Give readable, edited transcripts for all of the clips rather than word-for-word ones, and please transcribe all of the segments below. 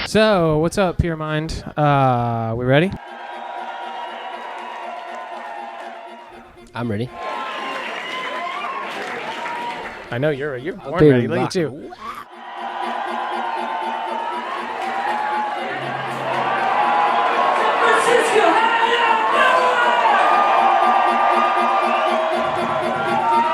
So, what's up, Pyramind? We ready? I'm ready. I know you're born ready. Look at you.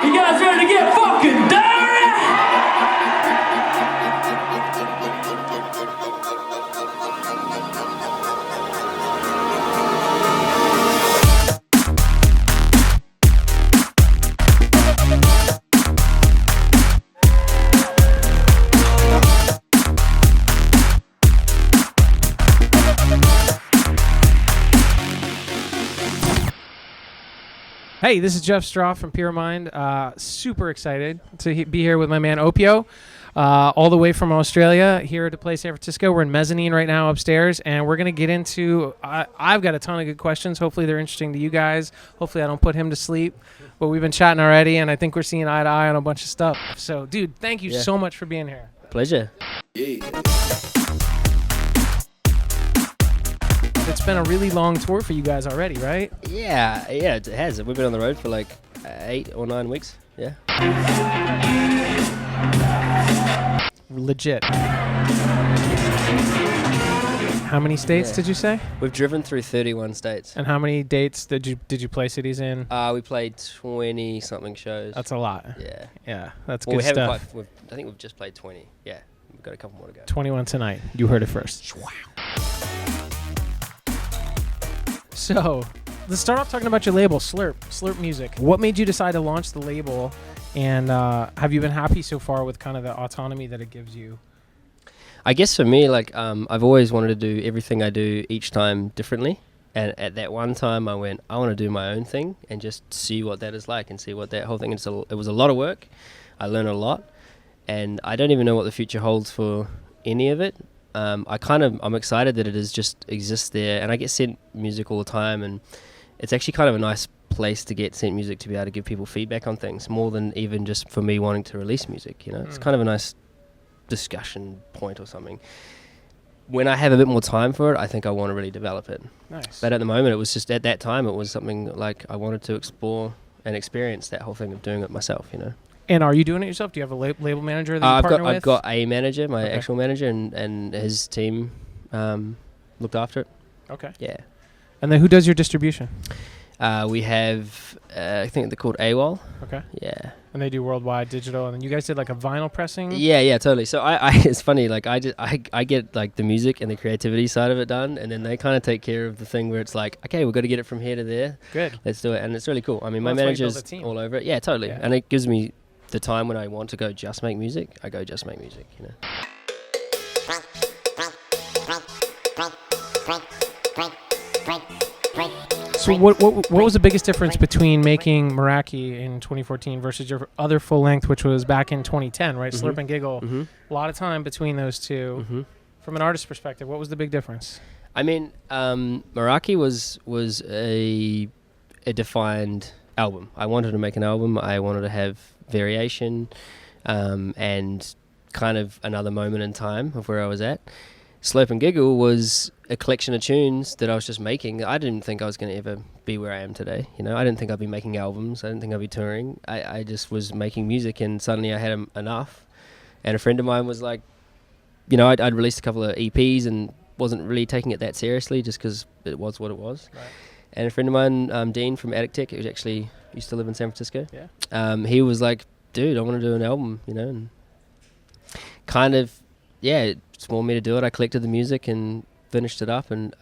You guys ready to get fucking dirty? Hey, this is Jeff Straw from Pyramind. Super excited to be here with my man Opiuo, all the way from Australia, here to play San Francisco. We're in Mezzanine right now upstairs, and we're going to get into... I've got a ton of good questions. Hopefully they're interesting to you guys. Hopefully I don't put him to sleep. But we've been chatting already, and I think we're seeing eye to eye on a bunch of stuff. So, dude, thank you so much for being here. Pleasure. Yeah. It's been a really long tour for you guys already, right? Yeah, it has. We've been on the road for like 8 or 9 weeks. Yeah. Legit. How many states did you say? We've driven through 31 states. And how many dates did you play cities in? We played 20 something shows. That's a lot. Yeah. Yeah, that's Well, good stuff. I think we've just played 20. Yeah, we've got a couple more to go. 21 tonight. You heard it first. So, let's start off talking about your label, Slurp Music. What made you decide to launch the label, and have you been happy so far with kind of the autonomy that it gives you? I guess for me, like, I've always wanted to do everything I do each time differently. And at that one time, I went, I want to do my own thing and just see what that is like and see what that whole thing is. It was a lot of work. I learned a lot. And I don't even know what the future holds for any of it. I'm excited that it just exists there, and I get sent music all the time, and it's actually kind of a nice place to get sent music to be able to give people feedback on things, more than even just for me wanting to release music, you know. It's kind of a nice discussion point or something. When I have a bit more time for it, I think I want to really develop it. Nice. But at the moment, it was just, at that time, it was something like I wanted to explore and experience that whole thing of doing it myself, you know. And are you doing it yourself? Do you have a label manager that you partner with? I've got a manager, my actual manager, and his team looked after it. Okay. Yeah. And then who does your distribution? We have, I think they're called AWOL. Okay. Yeah. And they do worldwide digital, and then you guys did like a vinyl pressing? Yeah, totally. So I it's funny, like I get like the music and the creativity side of it done, and then they kind of take care of the thing where it's like, okay, we've got to get it from here to there. Good. Let's do it. And it's really cool. I mean, Well, my that's why you build manager's a team. all over it. Yeah, totally. Yeah. And it gives me the time when I want to go just make music, I go just make music, you know. So what was the biggest difference between making Meraki in 2014 versus your other full length, which was back in 2010, right? Slurp and Giggle. Mm-hmm. A lot of time between those two. Mm-hmm. From an artist perspective, what was the big difference? I mean, Meraki was a defined album. I wanted to make an album. I wanted to have variation and kind of another moment in time of where I was at. Slurp and Giggle was a collection of tunes that I was just making. I didn't think I was going to ever be where I am today. You know, I didn't think I'd be making albums. I didn't think I'd be touring. I just was making music, and suddenly I had enough. And a friend of mine was like, you know, I'd released a couple of EPs and wasn't really taking it that seriously just because it was what it was. Right. And a friend of mine, Dean from Attic Tech, who actually used to live in San Francisco, he was like, dude, I want to do an album, you know, and kind of, it wanted me to do it. I collected the music and finished it up, and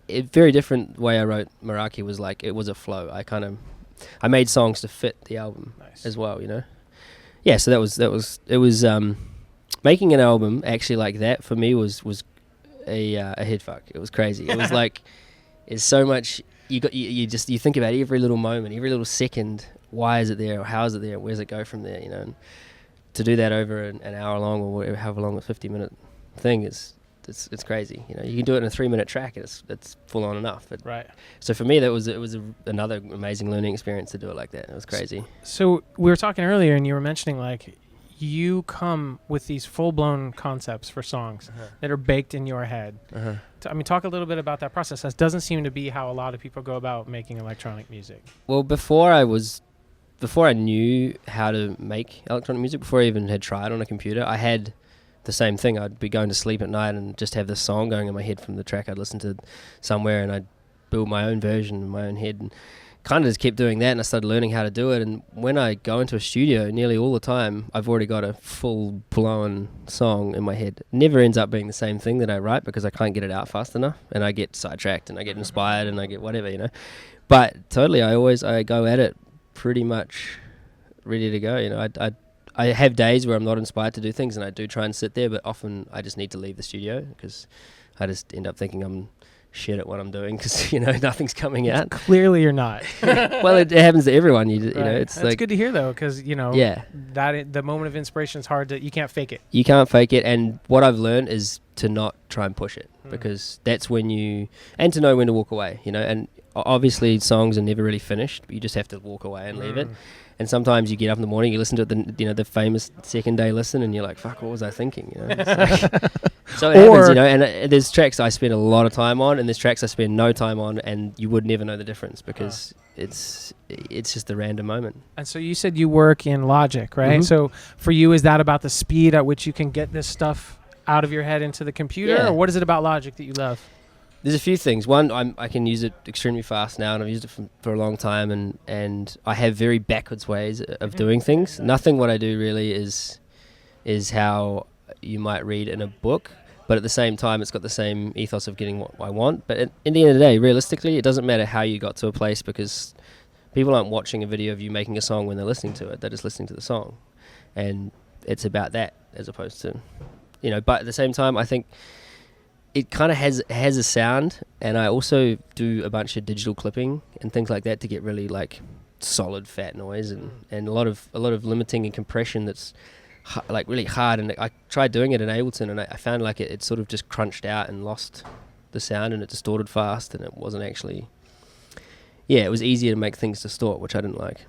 a very different way I wrote Meraki was like, it was a flow. I made songs to fit the album as well, you know. Yeah, so it was making an album actually like that for me was a head fuck. It was crazy. It was like, it's so much, you think about every little moment, every little second. Why is it there? Or how is it there? Where does it go from there? You know, and to do that over an hour long or whatever, however long a 50-minute thing is, it's crazy. You know, you can do it in a 3-minute track, and it's full on enough. But right. So for me, it was another amazing learning experience to do it like that. It was crazy. So we were talking earlier, and you were mentioning like you come with these full-blown concepts for songs that are baked in your head. Talk a little bit about that process. That doesn't seem to be how a lot of people go about making electronic music. Well, before I knew how to make electronic music, before I even had tried on a computer, I had the same thing. I'd be going to sleep at night and just have this song going in my head from the track I'd listened to somewhere, and I'd build my own version in my own head, and kind of just kept doing that, and I started learning how to do it. And when I go into a studio, nearly all the time, I've already got a full-blown song in my head. It never ends up being the same thing that I write because I can't get it out fast enough, and I get sidetracked, and I get inspired, and I get whatever, you know. But totally, I go at it pretty much ready to go, you know. I have days where I'm not inspired to do things, and I do try and sit there, but often I just need to leave the studio because I just end up thinking I'm shit at what I'm doing because, you know, nothing's coming out. Clearly you're not. Well, it happens to everyone. You know, it's That's like, good to hear though, because, you know, that the moment of inspiration is hard to, you can't fake it. You can't fake it. And what I've learned is to not try and push it because that's when and to know when to walk away, you know. And obviously songs are never really finished, but you just have to walk away and leave it. And sometimes you get up in the morning, you listen to the famous second day listen, and you're like, "Fuck, what was I thinking?" You know. Like, so it happens, you know. And there's tracks I spend a lot of time on, and there's tracks I spend no time on, and you would never know the difference because it's just a random moment. And so you said you work in Logic, right? So for you, is that about the speed at which you can get this stuff out of your head into the computer, or what is it about Logic that you love? There's a few things. One, I can use it extremely fast now, and I've used it for a long time, and I have very backwards ways of doing things. Nothing what I do really is how you might read in a book, but at the same time, it's got the same ethos of getting what I want. But in the end of the day, realistically, it doesn't matter how you got to a place because people aren't watching a video of you making a song when they're listening to it. They're just listening to the song, and it's about that as opposed to, you know. But at the same time, I think it kind of has a sound, and I also do a bunch of digital clipping and things like that to get really like solid fat noise and a lot of limiting and compression that's like really hard. And I tried doing it in Ableton, and I found like it sort of just crunched out and lost the sound, and it distorted fast, and it wasn't actually. Yeah, it was easier to make things distort, which I didn't like.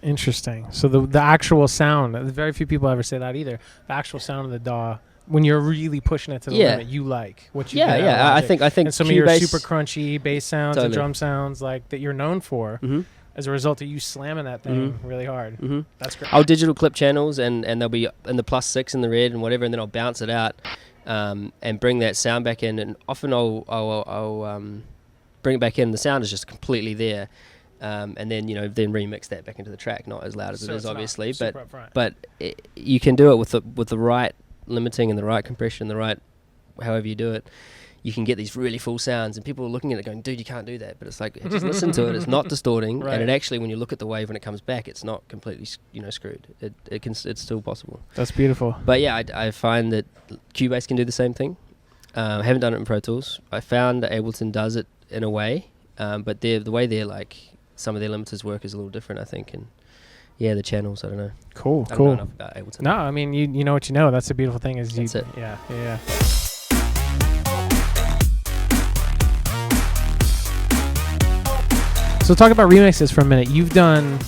Interesting. So the actual sound, very few people ever say that either. The actual sound of the DAW, when you're really pushing it to the limit, you like what you get. Yeah. I think and some of your super crunchy bass sounds and drum sounds like that you're known for as a result of you slamming that thing really hard. That's great. I'll digital clip channels and they'll be in the +6 in the red and whatever, and then I'll bounce it out and bring that sound back in. And often I'll bring it back in. The sound is just completely there. And then then remix that back into the track, not as loud as it is obviously, but you can do it with the right limiting and the right compression, the right however you do it. You can get these really full sounds, and people are looking at it going, "Dude, you can't do that." But it's like, just listen to it. It's not distorting, and it actually, when you look at the wave when it comes back, it's not completely screwed. It's still possible. That's beautiful. But yeah, I find that Cubase can do the same thing. I haven't done it in Pro Tools. I found that Ableton does it in a way, but the way they're like some of their limiters work is a little different, I think, and the channels, I don't know. Cool. I don't know enough about Ableton. No, I mean, you know what you know. That's the beautiful thing is That's it. Yeah. So talk about remixes for a minute. You've done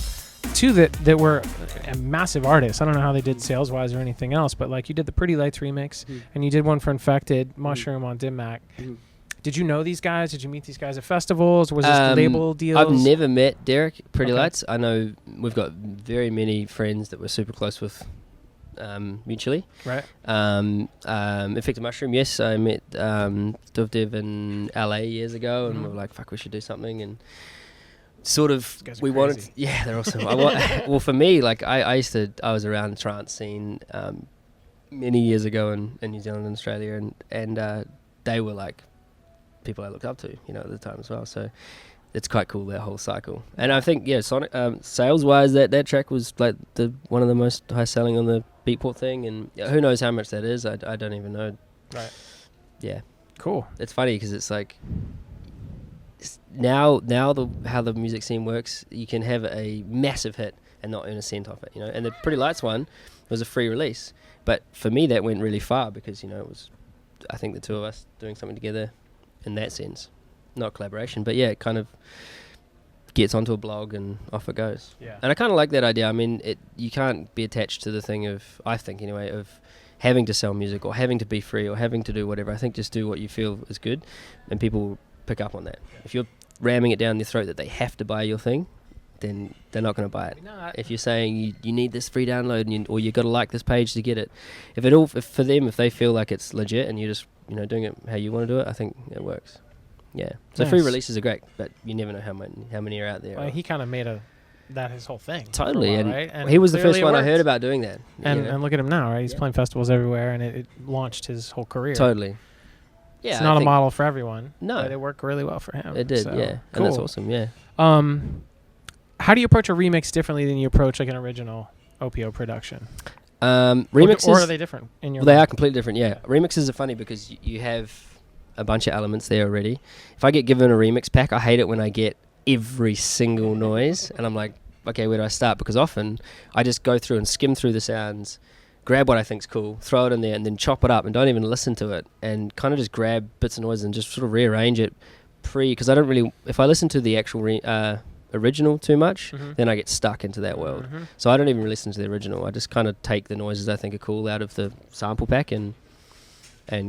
two that were massive artists. I don't know how they did sales-wise or anything else, but like you did the Pretty Lights remix, and you did one for Infected, Mushroom on Dim Mak. Did you know these guys? Did you meet these guys at festivals? Was this label deals? I've never met Derek Pretty Lights. I know we've got very many friends that we're super close with mutually. Right. Infected Mushroom, yes. I met Dev in LA years ago, and we were like, fuck, we should do something. And sort of we wanted they're awesome. Well, for me, like I was around the trance scene many years ago in New Zealand and Australia, and they were like people I looked up to, at the time as well. So it's quite cool, that whole cycle. And I think Sonic sales wise, that track was like one of the most high selling on the Beatport thing, and who knows how much that is. I don't even know. Right. Yeah. Cool. It's funny because it's like now how the music scene works, you can have a massive hit and not earn a cent off it, And the Pretty Lights one was a free release, but for me that went really far because it was, I think, the two of us doing something together in that sense, not collaboration, but kind of gets onto a blog and off it goes. Yeah. And I kind of like that idea. I mean, you can't be attached to the thing of, I think anyway, of having to sell music or having to be free or having to do whatever. I think just do what you feel is good, and people will pick up on that. Yeah. If you're ramming it down their throat that they have to buy your thing, then they're not going to buy it. No, if you're saying you need this free download or you got to like this page to get it, if for them, if they feel like it's legit and you're just doing it how you want to do it, I think it works. Yeah. So free releases are great, but you never know how many are out there. Well, he kind of made that his whole thing. Totally, while, and, right? And he was the first one I heard about doing that. And look at him now, right? He's playing festivals everywhere, and it launched his whole career. Totally. Yeah, it's not a model for everyone. No, but it worked really well for him. It did, so, yeah. Cool. And that's awesome, yeah. How do you approach a remix differently than you approach like an original Opiuo production? Remixes, or are they different in your? Well, they are completely different. Yeah, remixes are funny because you have a bunch of elements there already. If I get given a remix pack, I hate it when I get every single noise, and I'm like, okay, where do I start? Because often I just go through and skim through the sounds, grab what I think's cool, throw it in there, and then chop it up and don't even listen to it, and kind of just grab bits of noise and just sort of rearrange it because I don't really. If I listen to the actual original too much, then I get stuck into that world. So I don't even listen to the original. I just kind of take the noises I think are cool out of the sample pack and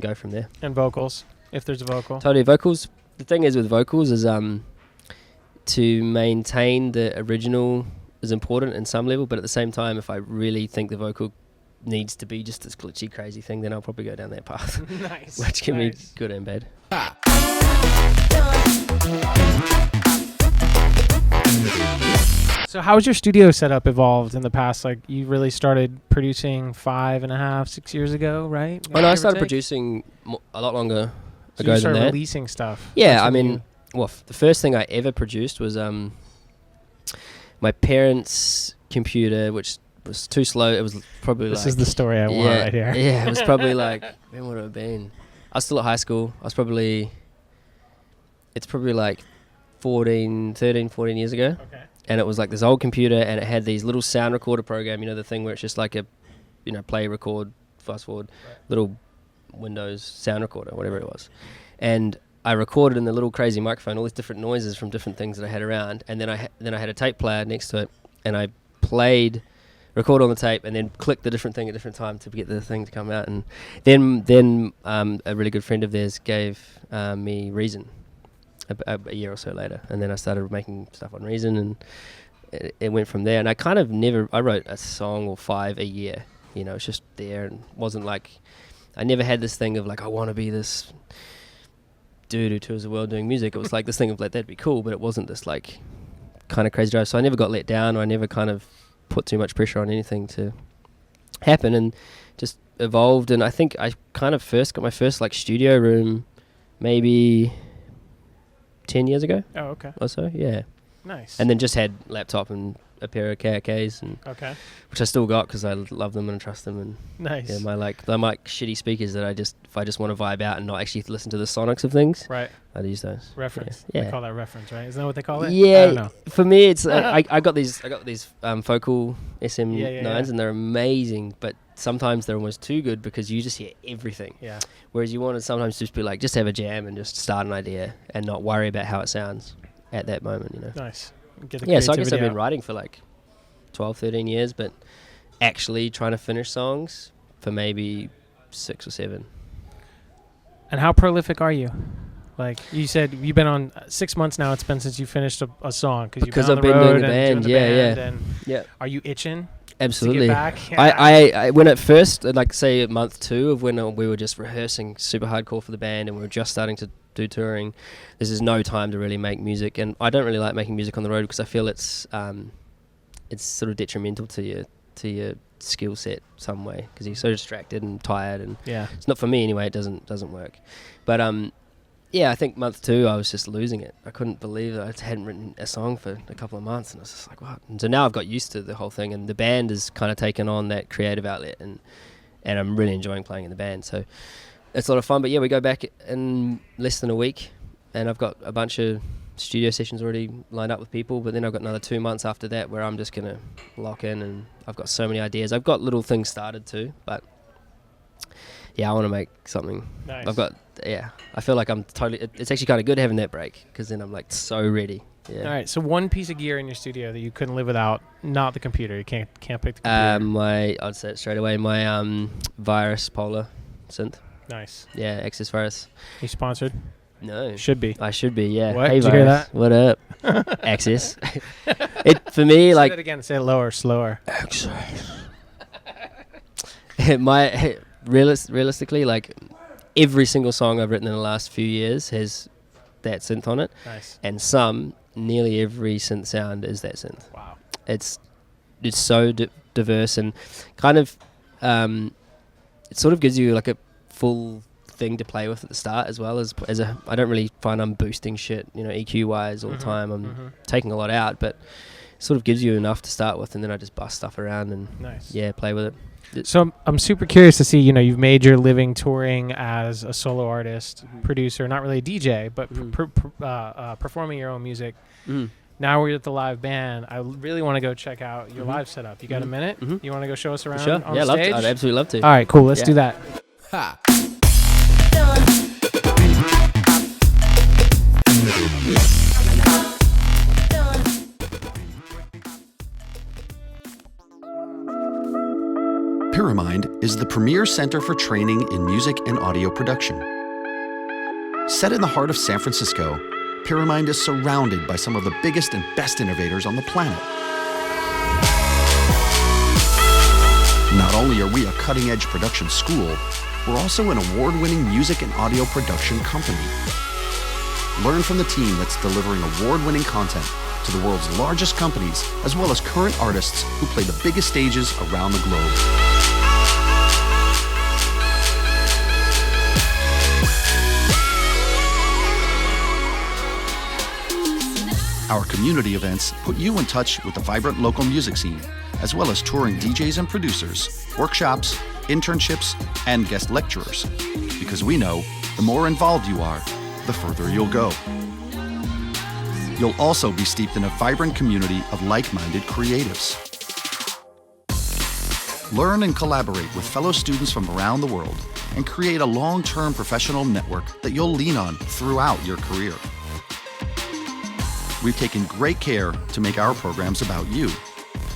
go from there. And vocals, if there's a vocal. Totally, vocals. The thing is with vocals is to maintain the original is important in some level, but at the same time, if I really think the vocal needs to be just this glitchy, crazy thing, then I'll probably go down that path. Nice. Which can be good and bad. So how has your studio setup evolved in the past? Like, you really started producing 5.5, 6 years ago, right? Oh, no, I started producing a lot longer so ago you started than that. releasing stuff. Yeah, I mean, the first thing I ever produced was my parents' computer, which was too slow. It was probably This is the story I want right here. Yeah, it was probably like, when would it have been? I was still at high school. It's probably like 13, 14 years ago. Okay. And it was like this old computer, and it had these little sound recorder program, the thing where it's just like a, play, record, fast forward, little Windows sound recorder, whatever it was. And I recorded in the little crazy microphone all these different noises from different things that I had around, and then I had a tape player next to it, and I record on the tape, and then click the different thing at different time to get the thing to come out. And then a really good friend of theirs gave me Reason a year or so later, and then I started making stuff on Reason, and it went from there. And I kind of I wrote a song or 5 a year. It's just there, and wasn't like I never had this thing of like I want to be this dude who tours the world doing music. It was like this thing of like that'd be cool, but it wasn't this like kind of crazy drive. So I never got let down, or I never kind of put too much pressure on anything to happen, and just evolved. And I think I kind of first got my first like studio room maybe 10 years ago. Oh, okay. Or so, yeah. Nice. And then just had laptop and a pair of KRKs, and which I still got because I love them and trust them. And nice. Yeah, my shitty speakers that if I just want to vibe out and not actually listen to the sonics of things. Right. I'd use those. Reference. Yeah. They call that reference, right? Isn't that what they call it? Yeah. I don't know. For me, it's I got these Focal SM9s, and they're amazing, but sometimes they're almost too good because you just hear everything. Yeah. Whereas you want to sometimes just be like, just have a jam and just start an idea and not worry about how it sounds at that moment, Nice. So I guess I've been writing for like 12, 13 years, but actually trying to finish songs for maybe 6 or 7. And how prolific are you? Like you said, you've been on 6 months now. It's been since you finished a song because I've been doing the band. Yeah. Are you itching? Absolutely. To get back? Yeah. I when at first, like say at month 2 of when we were just rehearsing super hardcore for the band, and we were just starting to do touring, this is no time to really make music. And I don't really like making music on the road because I feel it's sort of detrimental to your skill set some way, because you're so distracted and tired, and it's not for me anyway. It doesn't work. But I think month 2 I was just losing it. I couldn't believe that I hadn't written a song for a couple of months, and I was just like, what? And so now I've got used to the whole thing, and the band has kind of taken on that creative outlet, and I'm really enjoying playing in the band. So it's a lot of fun. But yeah, we go back in less than a week, and I've got a bunch of studio sessions already lined up with people, but then I've got another 2 months after that where I'm just gonna lock in, and I've got so many ideas. I've got little things started too, but I want to make something. Nice. I feel like I'm totally, it's actually kind of good having that break, because then I'm like so ready Yeah. All right. So one piece of gear in your studio that you couldn't live without, not the computer. You can't pick the computer. I'd say it straight away. My Virus Polar synth. Nice. Yeah, Access Virus. You sponsored? No. Should be. I should be, yeah. What? Hey, Did you hear Virus. that? What up? Access. It for me Say like that again. Say it lower, slower. Access. Realistically, like every single song I've written in the last few years has that synth on it, Nice. and nearly every synth sound is that synth. Wow. It's so diverse and kind of it sort of gives you like a full thing to play with at the start as well as I don't really find I'm boosting shit, EQ wise all the time. I'm taking a lot out, but sort of gives you enough to start with, and then I just bust stuff around and Nice. play with it. So I'm super curious to see, you've made your living touring as a solo artist, producer, not really a DJ, but performing your own music. Now we're at the live band. I really want to go check out your live setup. You got a minute? You want to go show us around Sure. on Yeah, stage? I'd absolutely love to. All right, cool. Let's do that. Ha. Pyramind is the premier center for training in music and audio production. Set in the heart of San Francisco, Pyramind is surrounded by some of the biggest and best innovators on the planet. Not only are we a cutting-edge production school, we're also an award-winning music and audio production company. Learn from the team that's delivering award-winning content to the world's largest companies, as well as current artists who play the biggest stages around the globe. Our community events put you in touch with the vibrant local music scene, as well as touring DJs and producers, workshops, internships, and guest lecturers. Because we know the more involved you are, the further you'll go. You'll also be steeped in a vibrant community of like-minded creatives. Learn and collaborate with fellow students from around the world and create a long-term professional network that you'll lean on throughout your career. We've taken great care to make our programs about you.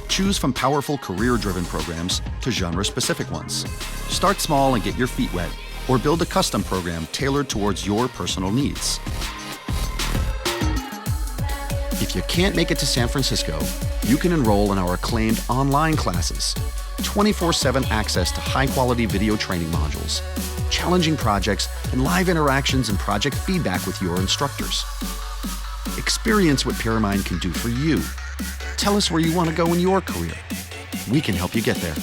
Choose from powerful career-driven programs to genre-specific ones. Start small and get your feet wet, or build a custom program tailored towards your personal needs. If you can't make it to San Francisco, you can enroll in our acclaimed online classes, 24/7 access to high-quality video training modules, challenging projects, and live interactions and project feedback with your instructors. Experience what Pyramind can do for you. Tell us where you want to go in your career. We can help you get there.